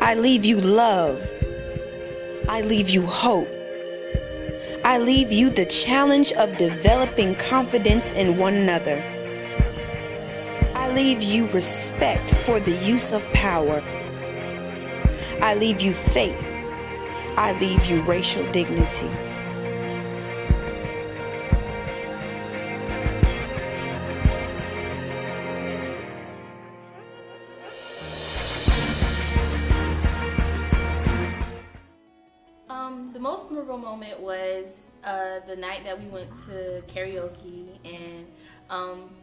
I leave you love. I leave you hope. I leave you the challenge of developing confidence in one another. I leave you respect for the use of power. I leave you faith. I leave you racial dignity. The most memorable moment was the night that we went to karaoke and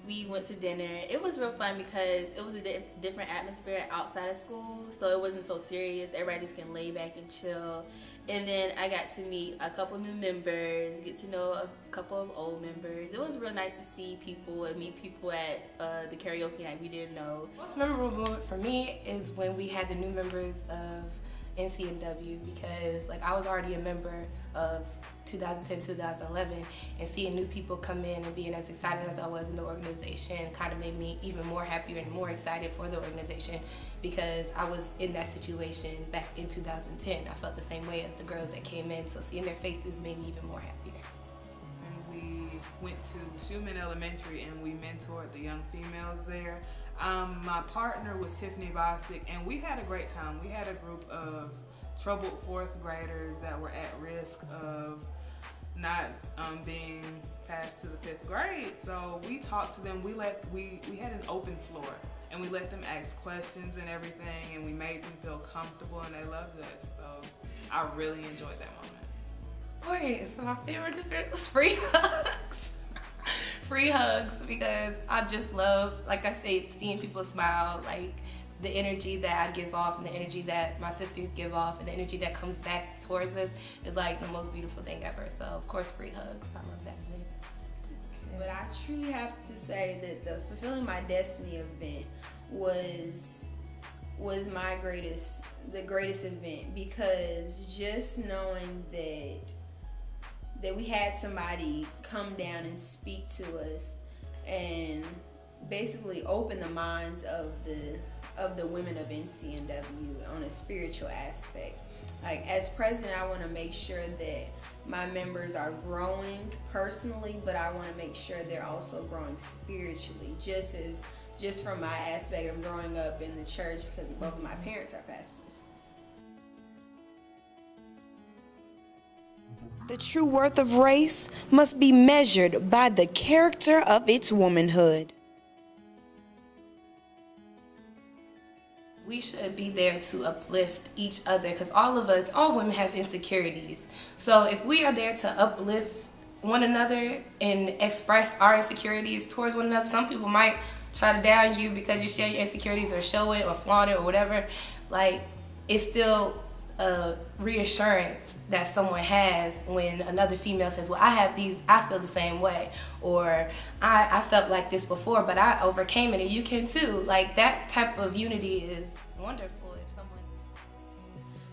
we went to dinner. It was real fun because it was a different atmosphere outside of school, so it wasn't so serious. Everybody just can lay back and chill. And then I got to meet a couple new members, get to know a couple of old members. It was real nice to see people and meet people at the karaoke night we didn't know. The most memorable moment for me is when we had the new members of NCNW, because like I was already a member of 2010-2011, and seeing new people come in and being as excited as I was in the organization kind of made me even more happier and more excited for the organization, because I was in that situation back in 2010. I felt the same way as the girls that came in, so seeing their faces made me even more happier. We went to Schumann Elementary and we mentored the young females there. My partner was Tiffany Bostic, and we had a great time. We had a group of troubled fourth graders that were at risk of not being passed to the fifth grade. So we talked to them. We had an open floor, and we let them ask questions and everything, and we made them feel comfortable, and they loved us. So I really enjoyed that moment. Okay, so my favorite event was free hugs. Free hugs, because I just love, like I said, seeing people smile, like the energy that I give off and the energy that my sisters give off and the energy that comes back towards us is like the most beautiful thing ever. So of course, free hugs. I love that event. But I truly have to say that the Fulfilling My Destiny event was the greatest event, because just knowing that we had somebody come down and speak to us and basically open the minds of the women of NCNW on a spiritual aspect. Like, as president, I want to make sure that my members are growing personally, but I want to make sure they're also growing spiritually, just from my aspect of growing up in the church, because both of my parents are pastors. The true worth of race must be measured by the character of its womanhood. We should be there to uplift each other, because all women have insecurities. So if we are there to uplift one another and express our insecurities towards one another, some people might try to down you because you share your insecurities or show it or flaunt it or whatever. Like, it's still a reassurance that someone has when another female says, well, I have these, I feel the same way, or I felt like this before, but I overcame it and you can too. Like, that type of unity is wonderful if someone...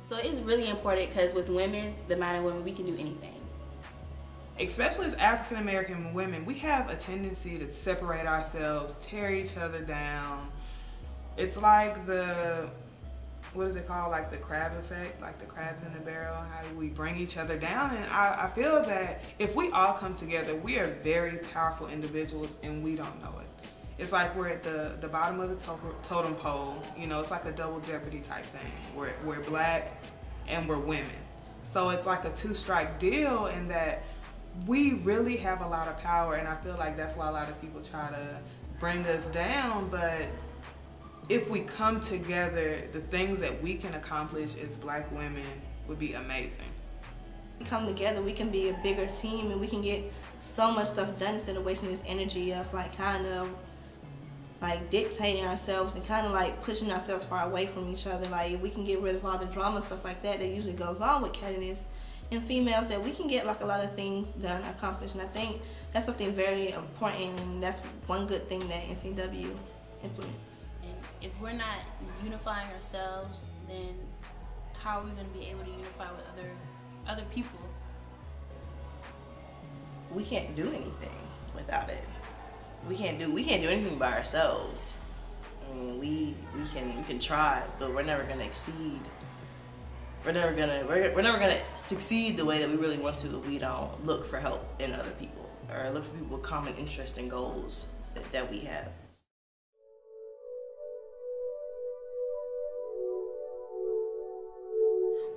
So it's really important, because with women, the minded women, we can do anything. Especially as African American women, we have a tendency to separate ourselves, tear each other down. It's like what is it called, like the crab effect, like the crabs in the barrel, how we bring each other down. And I feel that if we all come together, we are very powerful individuals, and we don't know it. It's like we're at the bottom of the totem pole, you know, it's like a double jeopardy type thing. We're black and we're women. So it's like a two-strike deal, in that we really have a lot of power, and I feel like that's why a lot of people try to bring us down. But if we come together, the things that we can accomplish as black women would be amazing. We come together, we can be a bigger team, and we can get so much stuff done instead of wasting this energy of like kind of like dictating ourselves and kind of like pushing ourselves far away from each other. Like, we can get rid of all the drama, stuff like that usually goes on with cattiness in females, that we can get like a lot of things done, accomplished. And I think that's something very important, and that's one good thing that NCW implements. If we're not unifying ourselves, then how are we going to be able to unify with other people? We can't do anything without it. We can't do anything by ourselves. I mean, we can can try, but we're never gonna exceed. We're never gonna succeed the way that we really want to if we don't look for help in other people or look for people with common interests and goals that we have.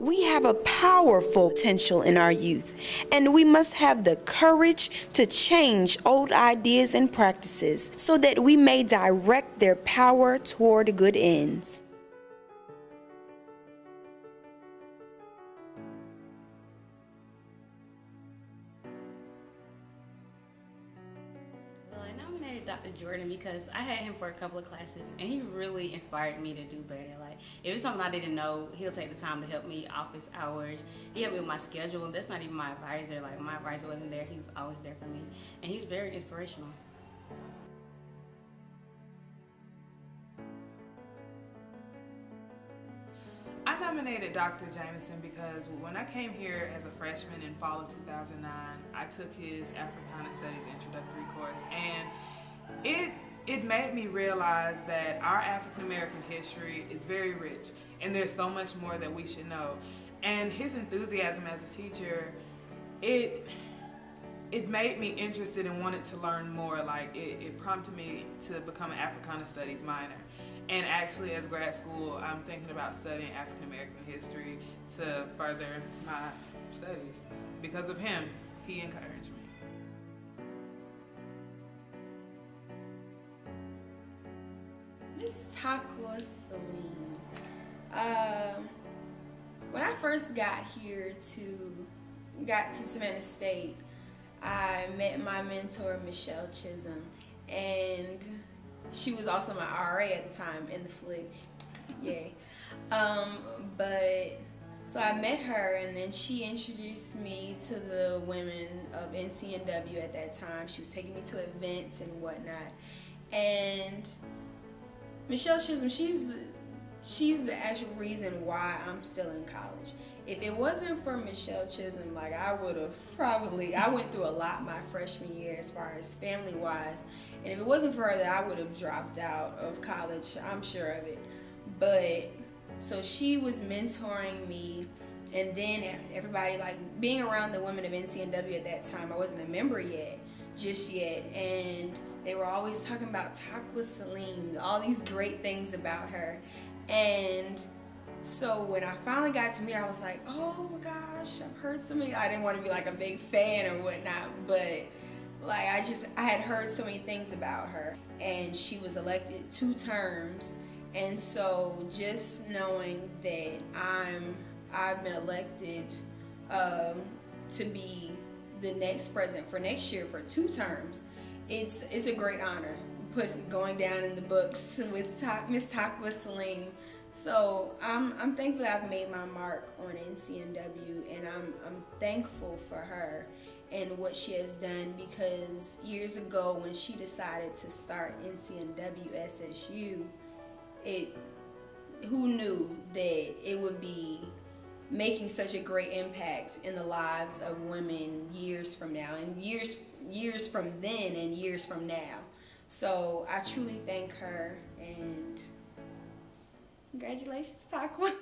We have a powerful potential in our youth, and we must have the courage to change old ideas and practices so that we may direct their power toward good ends. Dr. Jordan because I had him for a couple of classes and he really inspired me to do better. Like, if it's something I didn't know, he'll take the time to help me office hours. He helped me with my schedule, and that's not even my advisor. Like, my advisor wasn't there, he was always there for me. And he's very inspirational. I nominated Dr. Jameson because when I came here as a freshman in fall of 2009, I took his Africana Studies introductory course, and it made me realize that our African American history is very rich and there's so much more that we should know. And his enthusiasm as a teacher, it made me interested and wanted to learn more. Like, it prompted me to become an Africana Studies minor. And actually, as grad school, I'm thinking about studying African American history to further my studies. Because of him, he encouraged me. Miss Takwa Salim. When I first got to Savannah State, I met my mentor, Michelle Chisholm, and she was also my RA at the time in the flick. Yay. So I met her, and then she introduced me to the women of NCNW at that time. She was taking me to events and whatnot. And Michelle Chisholm, she's the actual reason why I'm still in college. If it wasn't for Michelle Chisholm, like, I went through a lot my freshman year as far as family-wise. And if it wasn't for her, that I would have dropped out of college, I'm sure of it. But, so she was mentoring me, and then everybody, like, being around the women of NCNW at that time, I wasn't a member just yet, and they were always talking about Takwa Salim, all these great things about her. And so when I finally got to meet her, I was like, oh my gosh, I've heard so many. I didn't want to be like a big fan or whatnot, but like, I had heard so many things about her. And she was elected 2 terms. And so just knowing that I've been elected to be the next president for next year for 2 terms, it's a great honor. Going down in the books with Miss Takwa Salim. So I'm thankful that I've made my mark on NCNW, and I'm thankful for her and what she has done, because years ago when she decided to start NCNWSSU, who knew that it would be making such a great impact in the lives of women years from now, and years from then and years from now. So I truly thank her, and congratulations, Takwa.